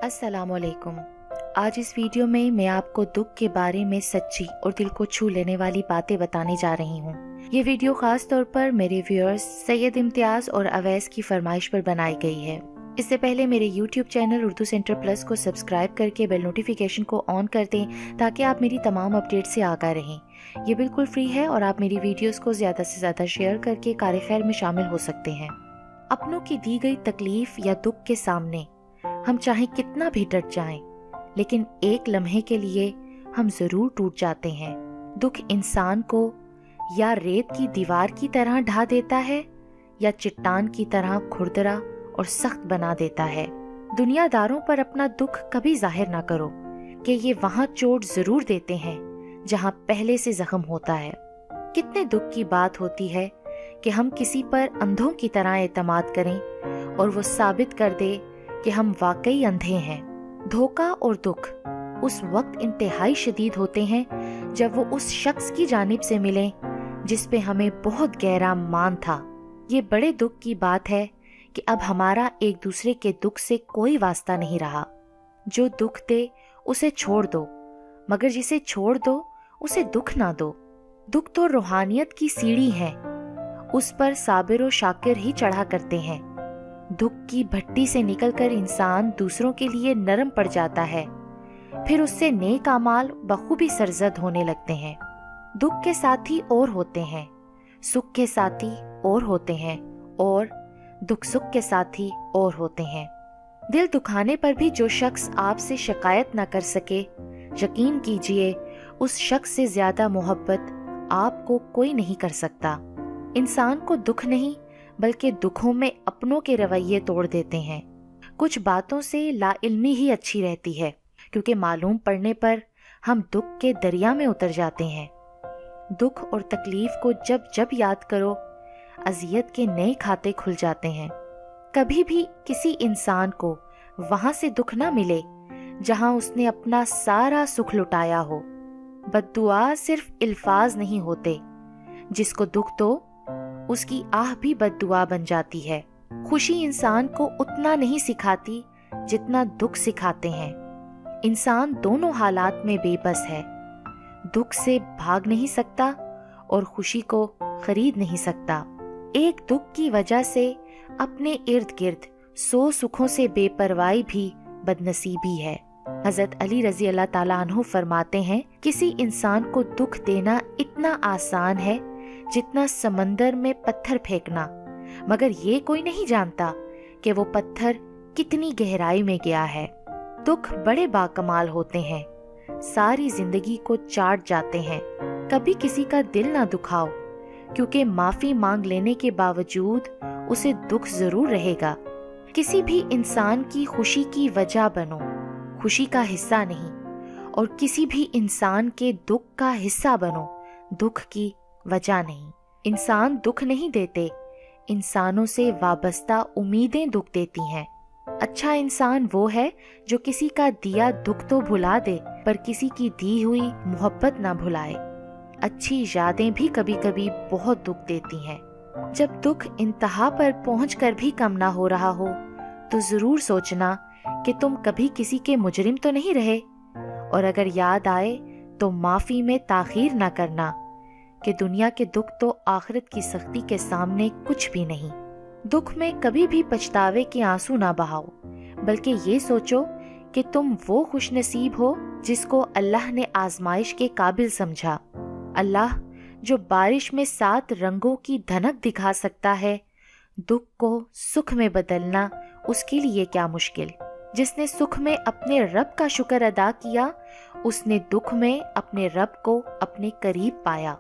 अस्सलाम वालेकुम। आज इस वीडियो में मैं आपको दुख के बारे में सच्ची और दिल को छू लेने वाली बातें बताने जा रही हूँ। ये वीडियो खास तौर पर मेरे व्यूअर्स सैयद इम्तियाज और अवैस की फरमाइश पर बनाई गई है। इससे पहले मेरे YouTube channel Urdu centre plus को सब्सक्राइब करके बेल नोटिफिकेशन को ऑन कर दें ताकि आप मेरी तमाम अपडेट से आगाह रहें। ये बिल्कुल फ्री है और आप मेरी वीडियोस को ज़्यादा से ज़्यादा शेयर करके कार खैर में शामिल हो सकते हैं। अपनों की दी गई तकलीफ या दुख के सामने हम चाहे कितना भी डट जाएं, लेकिन एक लम्हे के लिए हम जरूर टूट जाते हैं। दुख इंसान को या रेत की दीवार की तरह ढा देता है या चट्टान की तरह खुरदरा और सख्त बना देता है। दुनियादारों पर अपना दुख कभी जाहिर ना करो कि ये वहाँ चोट जरूर देते हैं जहाँ पहले से जख्म होता है। कितने दुख की बात होती है कि हम किसी पर अंधों की तरह एतमाद करें और वो साबित कर दे कि हम वाकई अंधे हैं। धोखा और दुख उस वक्त इंतहाई शदीद होते हैं जब वो उस शख्स की जानिब से मिले जिस पे हमें बहुत गहरा मान था। ये बड़े दुख की बात है कि अब हमारा एक दूसरे के दुख से कोई वास्ता नहीं रहा। जो दुख दे उसे छोड़ दो, मगर जिसे छोड़ दो उसे दुख ना दो। दुख तो रूहानियत की सीढ़ी है, उस पर साबिर और शाकिर ही चढ़ा करते हैं। दुख की भट्टी से निकलकर इंसान दूसरों के लिए नरम पड़ जाता है, फिर उससे नेक अमाल बखूबी सरजद होने लगते हैं। दुख के साथी और होते हैं, सुख के साथी और होते हैं, और दुख सुख के साथी और होते हैं। दिल दुखाने पर भी जो शख्स आपसे शिकायत न कर सके, यकीन कीजिए उस शख्स से ज्यादा मोहब्बत आपको कोई नहीं कर सकता। इंसान को दुख नहीं बल्कि दुखों में अपनों के रवैये तोड़ देते हैं। कुछ बातों से लाइल्मी ही अच्छी रहती है, क्योंकि मालूम पड़ने पर हम दुख के दरिया में उतर जाते हैं। दुख और तकलीफ को जब जब याद करो, अजियत के नए खाते खुल जाते हैं। कभी भी किसी इंसान को वहां से दुख ना मिले जहां उसने अपना सारा सुख लुटाया हो। बद्दुआ सिर्फ इल्फाज नहीं होते, जिसको दुख दो उसकी आह भी बद्दुआ बन जाती है। खुशी इंसान को उतना नहीं सिखाती जितना दुख सिखाते हैं। इंसान दोनों हालात में बेबस है, दुख से भाग नहीं सकता और खुशी को खरीद नहीं सकता। एक दुख की वजह से अपने इर्द गिर्द 100 सुखों से बेपरवाही भी बदनसीबी है। हजरत अली रजी अल्लाह ताला अन्हु फरमाते हैं, किसी इंसान को दुख देना इतना आसान है जितना समंदर में पत्थर फेंकना, मगर ये कोई नहीं जानता कि वो पत्थर कितनी गहराई में गया है। दुख बड़े बाकमाल होते हैं, सारी जिंदगी को चाट जाते हैं। कभी किसी का दिल ना दुखाओ, क्योंकि माफी मांग लेने के बावजूद उसे दुख जरूर रहेगा। किसी भी इंसान की खुशी की वजह बनो, खुशी का हिस्सा नहीं, और किसी भी इंसान के दुख का हिस्सा बनो, दुख की वजह नहीं। इंसान दुख नहीं देते, इंसानों से वाबस्ता उम्मीदें दुख देती हैं। अच्छा इंसान वो है जो किसी का दिया दुख तो भुला दे, पर किसी की दी हुई मोहब्बत ना भुलाए। अच्छी यादें भी कभी कभी बहुत दुख देती हैं। जब दुख इंतहा पर पहुंचकर भी कम ना हो रहा हो, तो जरूर सोचना कि तुम कभी किसी के मुजरिम तो नहीं रहे, और अगर याद आए तो माफी में ताखीर ना करना कि दुनिया के दुख तो आखिरत की सख्ती के सामने कुछ भी नहीं। दुख में कभी भी पछतावे के आंसू ना बहाओ, बल्कि ये सोचो कि तुम वो खुशनसीब हो जिसको अल्लाह ने आजमाइश के काबिल समझा। अल्लाह जो बारिश में 7 रंगों की धनक दिखा सकता है, दुख को सुख में बदलना उसके लिए क्या मुश्किल। जिसने सुख में अपने रब का शुक्र अदा किया, उसने दुख में अपने रब को अपने करीब पाया।